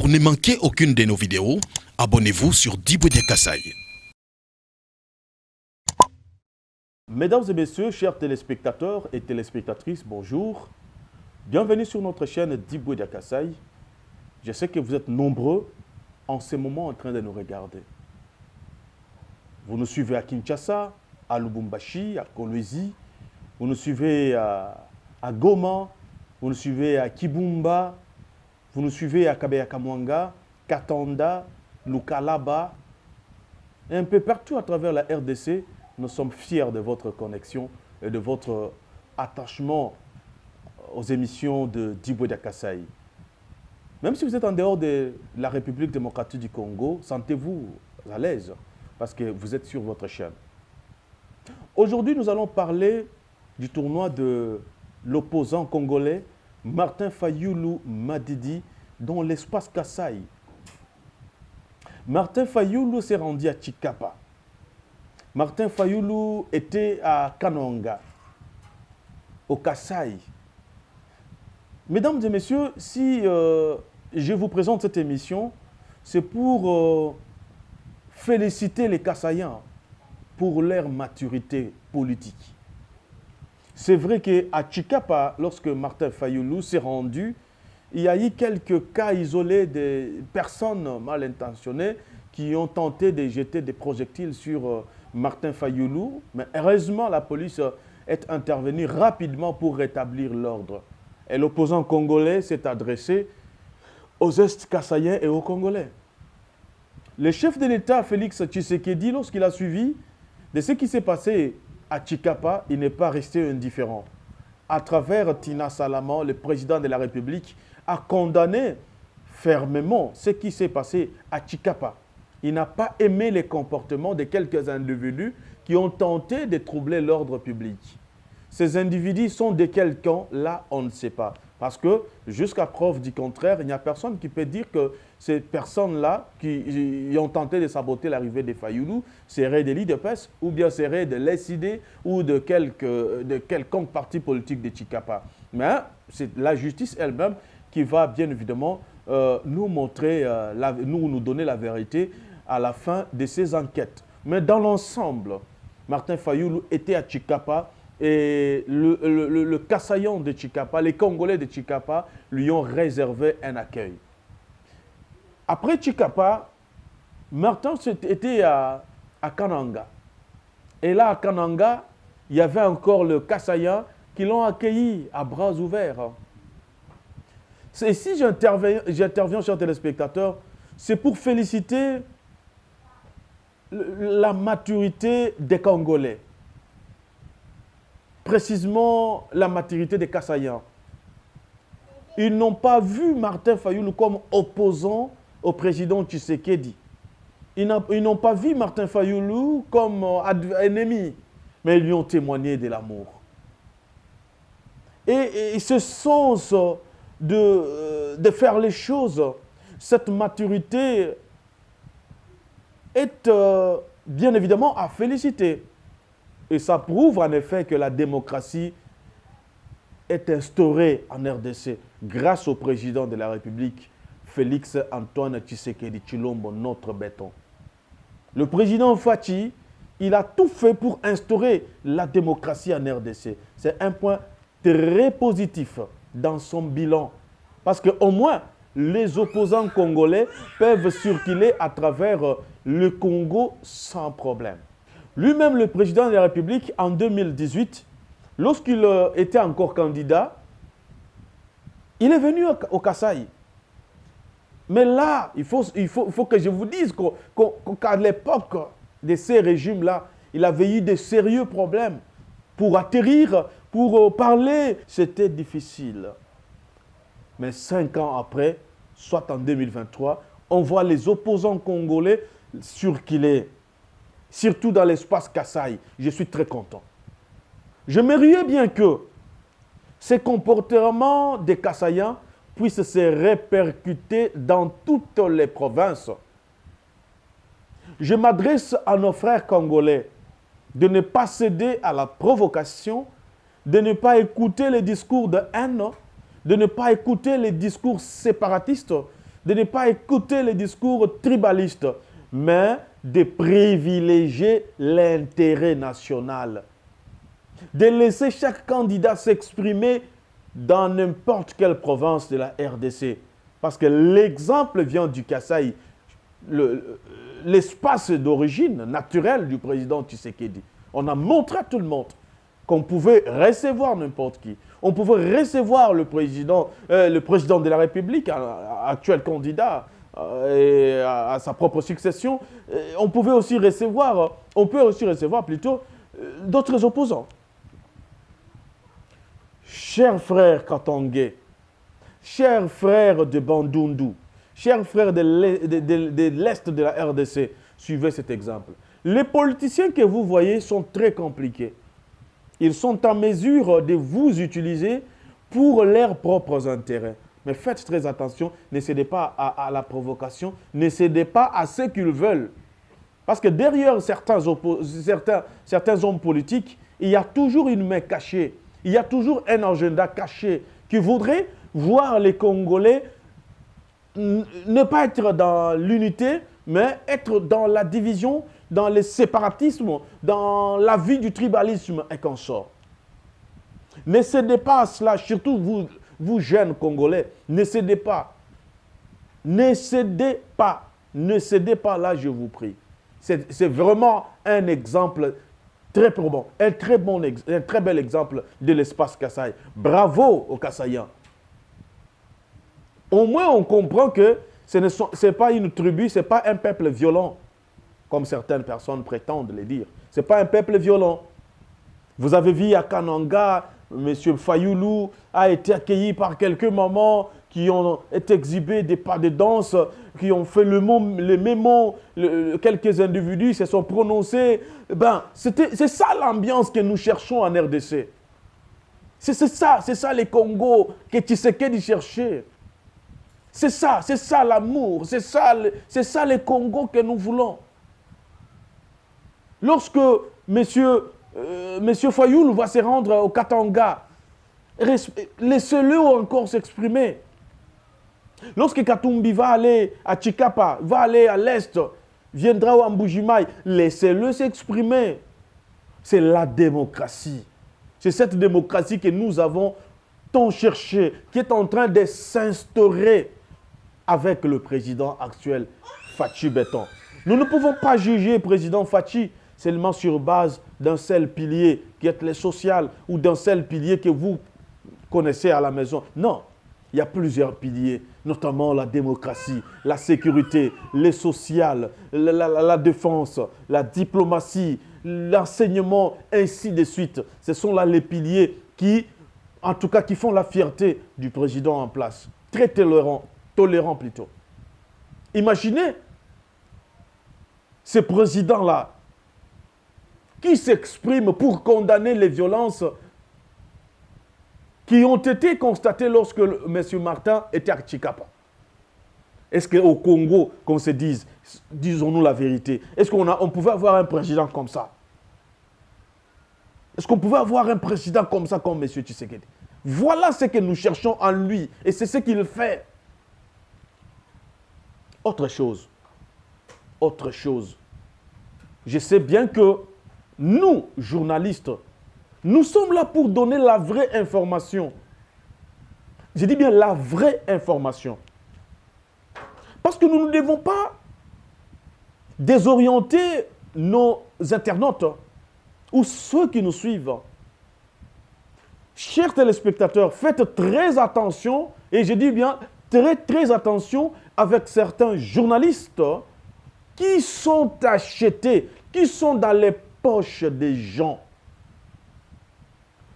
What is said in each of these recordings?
Pour ne manquer aucune de nos vidéos, abonnez-vous sur Diboudia Kassaï. Mesdames et messieurs, chers téléspectateurs et téléspectatrices, bonjour. Bienvenue sur notre chaîne Diboudia Kassaï. Je sais que vous êtes nombreux en ce moment en train de nous regarder. Vous nous suivez à Kinshasa, à Lubumbashi, à Kolwezi. Vous nous suivez à Goma. Vous nous suivez à Kibumba. Vous nous suivez à Kabeya-Kamwanga, Katanda, Lukalaba. Et un peu partout à travers la RDC, nous sommes fiers de votre connexion et de votre attachement aux émissions de Diboudia Kassaï. Même si vous êtes en dehors de la République démocratique du Congo, sentez-vous à l'aise parce que vous êtes sur votre chaîne. Aujourd'hui, nous allons parler du tournoi de l'opposant congolais Martin Fayulu Madidi dans l'espace Kassaï. Martin Fayulu s'est rendu à Tshikapa. Martin Fayulu était à Kananga, au Kassaï. Mesdames et messieurs, si je vous présente cette émission, c'est pour féliciter les Kassaïens pour leur maturité politique. C'est vrai qu'à Tshikapa, lorsque Martin Fayulu s'est rendu, il y a eu quelques cas isolés de personnes mal intentionnées qui ont tenté de jeter des projectiles sur Martin Fayulu. Mais heureusement, la police est intervenue rapidement pour rétablir l'ordre. Et l'opposant congolais s'est adressé aux Est-Kassaïens et aux Congolais. Le chef de l'État, Félix Tshisekedi, lorsqu'il a suivi de ce qui s'est passé à Tshikapa, il n'est pas resté indifférent. À travers Tina Salama, le président de la République a condamné fermement ce qui s'est passé à Tshikapa. Il n'a pas aimé les comportements de quelques individus qui ont tenté de troubler l'ordre public. Ces individus sont de quel camp? Là, on ne sait pas. Parce que, jusqu'à preuve du contraire, il n'y a personne qui peut dire que ces personnes-là qui ont tenté de saboter l'arrivée des Fayulu seraient des l'IDPS ou bien seraient de l'SID ou de quelconque parti politique de Tshikapa. Mais c'est la justice elle-même qui va bien évidemment nous montrer, nous donner la vérité à la fin de ces enquêtes. Mais dans l'ensemble, Martin Fayulu était à Tshikapa. Et le Kassaïen de Tshikapa, les Congolais de Tshikapa lui ont réservé un accueil. Après Tshikapa, Martin était à Kananga. Et là, à Kananga, il y avait encore le Kassaïen qui l'ont accueilli à bras ouverts. Et si j'interviens, chers téléspectateurs, c'est pour féliciter la maturité des Congolais. Précisément la maturité des Kassaïens. Ils n'ont pas vu Martin Fayulu comme opposant au président Tshisekedi. Ils n'ont pas vu Martin Fayulu comme ennemi, mais ils lui ont témoigné de l'amour. Et ce sens de faire les choses, cette maturité est bien évidemment à féliciter. Et ça prouve en effet que la démocratie est instaurée en RDC grâce au président de la République, Félix Antoine Tshisekedi Tshilombo, notre béton. Le président Fachi, il a tout fait pour instaurer la démocratie en RDC. C'est un point très positif dans son bilan. Parce qu'au moins, les opposants congolais peuvent circuler à travers le Congo sans problème. Lui-même, le président de la République, en 2018, lorsqu'il était encore candidat, il est venu au Kassaï. Mais là, il faut que je vous dise qu'à l'époque de ces régimes-là, il avait eu de sérieux problèmes. Pour atterrir, pour parler, c'était difficile. Mais 5 ans après, soit en 2023, on voit les opposants congolais circuler. Surtout dans l'espace Kassaï. Je suis très content. J'aimerais bien que ces comportements des Kassaïens puissent se répercuter dans toutes les provinces. Je m'adresse à nos frères congolais de ne pas céder à la provocation, de ne pas écouter les discours de haine, de ne pas écouter les discours séparatistes de ne pas écouter les discours tribalistes, mais de privilégier l'intérêt national, de laisser chaque candidat s'exprimer dans n'importe quelle province de la RDC. Parce que l'exemple vient du Kasaï, l'espace d'origine naturelle du président Tshisekedi. On a montré à tout le monde qu'on pouvait recevoir n'importe qui. On pouvait recevoir le président de la République, actuel candidat, et à sa propre succession. On peut aussi recevoir plutôt d'autres opposants. Chers frères Katangé, chers frères de Bandundu, chers frères de l'Est de la RDC, suivez cet exemple. Les politiciens que vous voyez sont très compliqués. Ils sont en mesure de vous utiliser pour leurs propres intérêts. Mais faites très attention, ne cédez pas à la provocation, ne cédez pas à ce qu'ils veulent. Parce que derrière certains hommes politiques, il y a toujours une main cachée, il y a toujours un agenda caché qui voudrait voir les Congolais ne pas être dans l'unité, mais être dans la division, dans le séparatisme, dans la vie du tribalisme et consorts. Ne cédez pas à cela, surtout vous jeunes Congolais, ne cédez pas. Ne cédez pas. Ne cédez pas là, je vous prie. C'est vraiment un exemple très probant, un très bel exemple de l'espace Kasaï. Bravo aux Kasaïens. Au moins, on comprend que ce n'est pas une tribu, ce n'est pas un peuple violent, comme certaines personnes prétendent le dire. Ce n'est pas un peuple violent. Vous avez vu à Kananga, M. Fayoulou a été accueilli par quelques mamans qui ont été exhibées des pas de danse, qui ont fait les mêmes mots, quelques individus se sont prononcés. C'est ça l'ambiance que nous cherchons en RDC. C'est ça les Congo que Tshisekedi cherchait. C'est ça l'amour, c'est ça les Congo que nous voulons. Lorsque Monsieur Fayoulou va se rendre au Katanga, laissez-le encore s'exprimer. Lorsque Katumbi va aller à Chikapa, va aller à l'Est, viendra au Mbujimaï, laissez-le s'exprimer. C'est la démocratie. C'est cette démocratie que nous avons tant cherché, qui est en train de s'instaurer avec le président actuel, Fachi Beton. Nous ne pouvons pas juger le président Fachi seulement sur base d'un seul pilier qui est le social ou d'un seul pilier que vous connaissez à la maison. Non, il y a plusieurs piliers, notamment la démocratie, la sécurité, le social, la défense, la diplomatie, l'enseignement, ainsi de suite. Ce sont là les piliers qui, en tout cas, qui font la fierté du président en place. Très tolérant plutôt. Imaginez ce président-là qui s'exprime pour condamner les violences qui ont été constatées lorsque M. Martin était à Chikapa. Est-ce qu'au Congo, qu'on se dise, disons-nous la vérité, est-ce qu'on pouvait avoir un président comme ça? Est-ce qu'on pouvait avoir un président comme ça, comme M. Tshisekedi? Voilà ce que nous cherchons en lui, et c'est ce qu'il fait. Autre chose. Je sais bien que nous, journalistes, nous sommes là pour donner la vraie information. Je dis bien la vraie information. Parce que nous ne devons pas désorienter nos internautes ou ceux qui nous suivent. Chers téléspectateurs, faites très attention, et je dis bien très attention avec certains journalistes qui sont achetés, qui sont dans les poches des gens.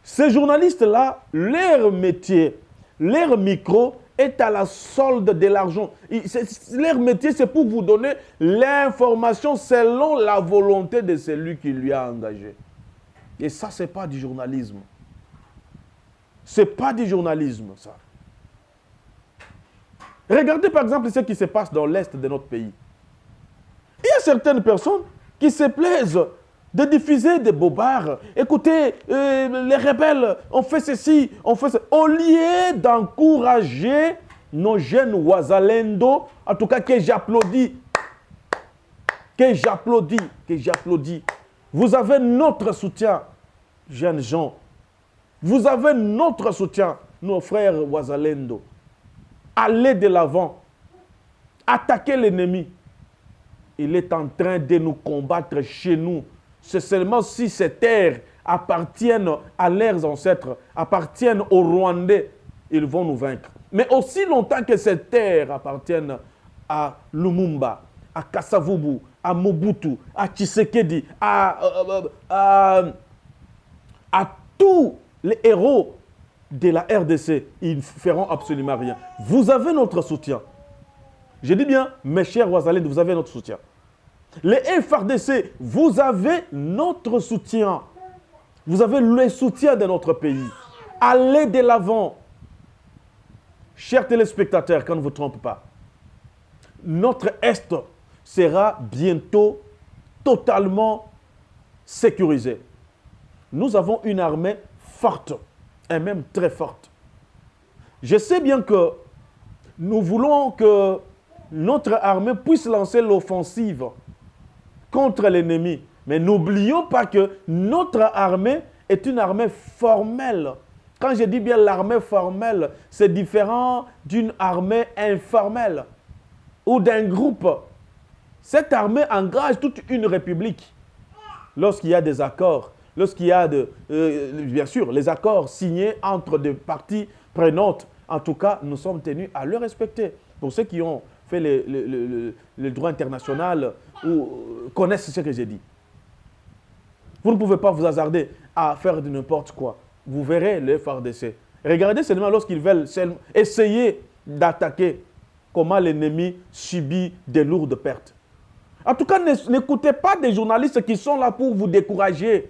Ces journalistes-là, leur métier, leur micro est à la solde de l'argent. Leur métier, c'est pour vous donner l'information selon la volonté de celui qui lui a engagé. Et ça, ce n'est pas du journalisme. Ce n'est pas du journalisme, ça. Regardez par exemple ce qui se passe dans l'Est de notre pays. Il y a certaines personnes qui se plaisent de diffuser des bobards. Écoutez, les rebelles ont fait ceci, ont fait ça. Au lieu d'encourager nos jeunes Wazalendo, en tout cas que j'applaudis. Que j'applaudis. Vous avez notre soutien, jeunes gens. Vous avez notre soutien, nos frères Wazalendo. Allez de l'avant. Attaquez l'ennemi. Il est en train de nous combattre chez nous. C'est seulement si ces terres appartiennent à leurs ancêtres, appartiennent aux Rwandais, ils vont nous vaincre. Mais aussi longtemps que ces terres appartiennent à Lumumba, à Kasavubu, à Mobutu, à Tshisekedi, à tous les héros de la RDC, ils ne feront absolument rien. Vous avez notre soutien. Je dis bien, mes chers Wazalendo, vous avez notre soutien. Les FRDC, vous avez notre soutien. Vous avez le soutien de notre pays. Allez de l'avant. Chers téléspectateurs, qu'on ne vous trompe pas, notre Est sera bientôt totalement sécurisé. Nous avons une armée forte, et même très forte. Je sais bien que nous voulons que notre armée puisse lancer l'offensive contre l'ennemi. Mais n'oublions pas que notre armée est une armée formelle. Quand je dis bien l'armée formelle, c'est différent d'une armée informelle ou d'un groupe. Cette armée engage toute une république. Lorsqu'il y a des accords, lorsqu'il y a, bien sûr, les accords signés entre des parties prenantes, en tout cas, nous sommes tenus à le respecter. Pour ceux qui ont fait le droit international ou connaissent ce que j'ai dit. Vous ne pouvez pas vous hasarder à faire de n'importe quoi. Vous verrez le FARDC. Regardez seulement lorsqu'ils veulent essayer d'attaquer, comment l'ennemi subit de lourdes pertes. En tout cas, n'écoutez pas des journalistes qui sont là pour vous décourager.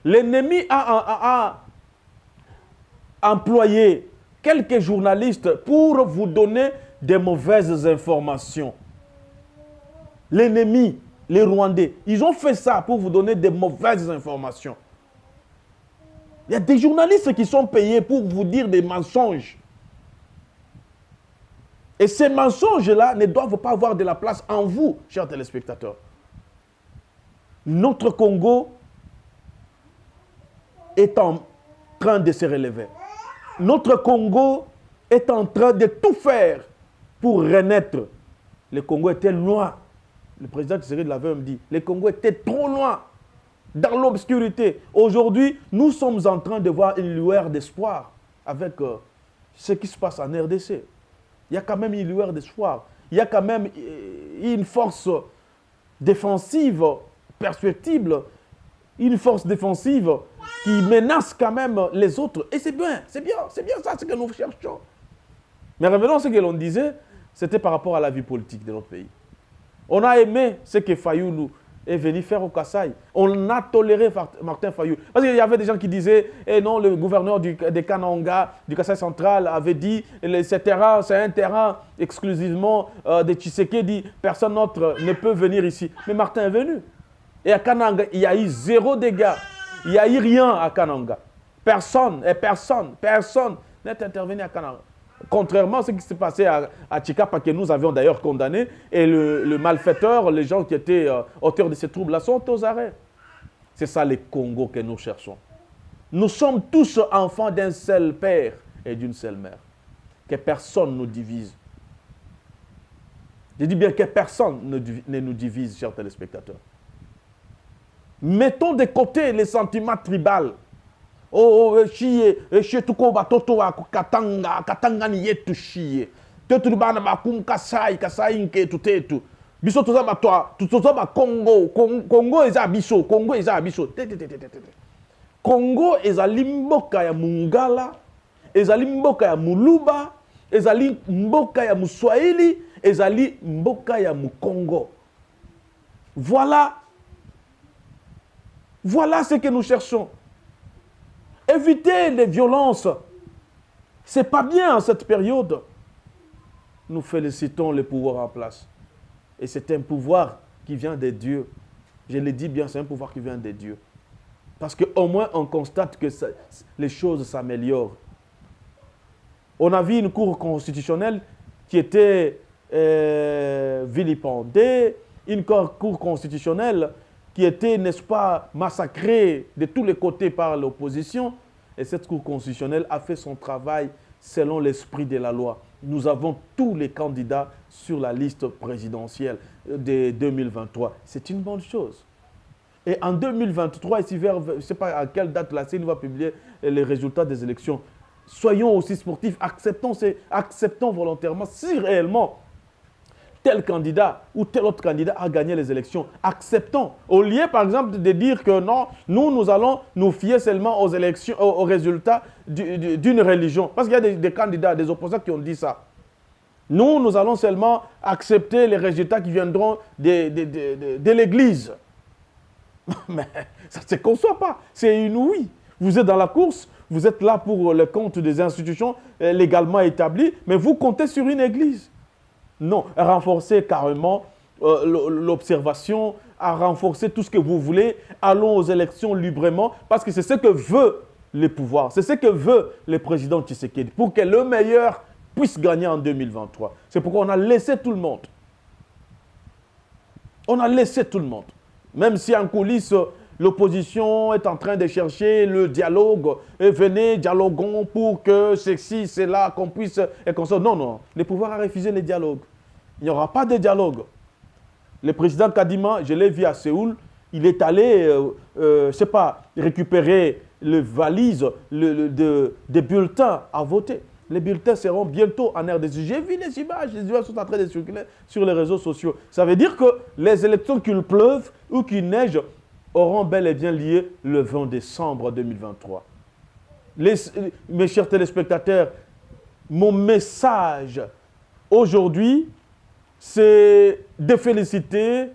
L'ennemi a employé quelques journalistes pour vous donner des mauvaises informations. L'ennemi, les Rwandais, ils ont fait ça pour vous donner des mauvaises informations. Il y a des journalistes qui sont payés pour vous dire des mensonges. Et ces mensonges-là ne doivent pas avoir de la place en vous, chers téléspectateurs. Notre Congo est en train de se relever. Notre Congo est en train de tout faire pour renaître. Le Congo était loin. Le président Tshisekedi l'avait même dit. Le Congo était trop loin, dans l'obscurité. Aujourd'hui, nous sommes en train de voir une lueur d'espoir avec ce qui se passe en RDC. Il y a quand même une lueur d'espoir. Il y a quand même une force défensive perceptible, une force défensive qui menace quand même les autres. Et c'est bien ça ce que nous cherchons. Mais revenons à ce que l'on disait, c'était par rapport à la vie politique de notre pays. On a aimé ce que Fayoulou est venu faire au Kasaï. On a toléré Martin Fayoulou. Parce qu'il y avait des gens qui disaient, eh non, le gouverneur de Kananga, du Kasaï central, avait dit, ce terrain, c'est un terrain exclusivement de Tshisekedi, personne d'autre ne peut venir ici. Mais Martin est venu. Et à Kananga, il y a eu 0 dégâts. Il n'y a eu rien à Kananga. Personne n'est intervenu à Kananga. Contrairement à ce qui s'est passé à Tchikapa, que nous avions d'ailleurs condamné, et le malfaiteur, les gens qui étaient auteurs de ces troubles-là sont aux arrêts. C'est ça le Congo que nous cherchons. Nous sommes tous enfants d'un seul père et d'une seule mère. Que personne ne nous divise. Je dis bien que personne ne nous divise, chers téléspectateurs. Mettons de côté les sentiments tribaux. Oh, chier, tuko batoto wa katanga ni yetu chier. Tetu bana bakum kasai nke tutetu. Biso toza batwa, toza ba Congo, Congo eza biso, Congo eza biso. Congo ezali mboka ya Mungala, ezali mboka ya Muluba, ezali mboka ya Muswahili, ezali mboka ya Mukongo. Voilà ce que nous cherchons. Éviter les violences. Ce n'est pas bien en cette période. Nous félicitons le pouvoir en place. Et c'est un pouvoir qui vient de Dieu. Je le dis bien, c'est un pouvoir qui vient de Dieu. Parce qu'au moins, on constate que les choses s'améliorent. On a vu une cour constitutionnelle qui était vilipendée, une cour constitutionnelle qui était, n'est-ce pas, massacrée de tous les côtés par l'opposition. Et cette cour constitutionnelle a fait son travail selon l'esprit de la loi. Nous avons tous les candidats sur la liste présidentielle de 2023. C'est une bonne chose. Et en 2023, ici vers, je ne sais pas à quelle date la CENI va publier les résultats des élections, soyons aussi sportifs, acceptons volontairement si réellement tel candidat ou tel autre candidat a gagné les élections. Acceptons. Au lieu, par exemple, de dire que non, nous allons nous fier seulement aux élections, aux résultats d'une religion. Parce qu'il y a des candidats, des opposants qui ont dit ça. Nous allons seulement accepter les résultats qui viendront de l'Église. Mais ça ne se conçoit pas. C'est inouï. Vous êtes dans la course, vous êtes là pour le compte des institutions légalement établies, mais vous comptez sur une Église. Non, renforcez carrément l'observation, à renforcer tout ce que vous voulez. Allons aux élections librement, parce que c'est ce que veut le pouvoir, c'est ce que veut le président Tshisekedi, pour que le meilleur puisse gagner en 2023. C'est pourquoi on a laissé tout le monde. On a laissé tout le monde. Même si en coulisses, l'opposition est en train de chercher le dialogue. Et venez, dialoguons pour que ceci, c'est là, qu'on puisse... Et qu'on soit... Non. Le pouvoir a refusé le dialogue. Il n'y aura pas de dialogue. Le président Kadima, je l'ai vu à Séoul, il est allé, je ne sais pas, récupérer les valises des bulletins à voter. Les bulletins seront bientôt en RDC. J'ai vu les images sont en train de circuler sur les réseaux sociaux. Ça veut dire que les élections, qu'il pleuve ou qu'il neige, auront bel et bien lieu le 20 décembre 2023. Mes chers téléspectateurs, mon message aujourd'hui, c'est de féliciter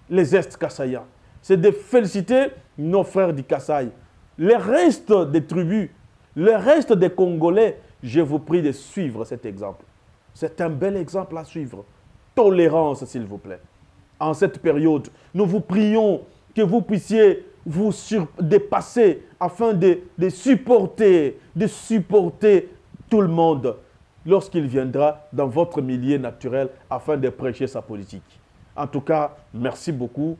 les Est-Kassaïens. C'est de féliciter nos frères du Kasaï. Le reste des tribus, le reste des Congolais, je vous prie de suivre cet exemple. C'est un bel exemple à suivre. Tolérance, s'il vous plaît. En cette période, nous vous prions que vous puissiez vous dépasser afin de supporter tout le monde lorsqu'il viendra dans votre milieu naturel afin de prêcher sa politique. En tout cas, merci beaucoup.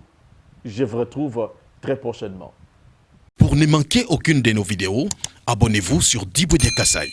Je vous retrouve très prochainement. Pour ne manquer aucune de nos vidéos, abonnez-vous sur Diboudia Kassaï.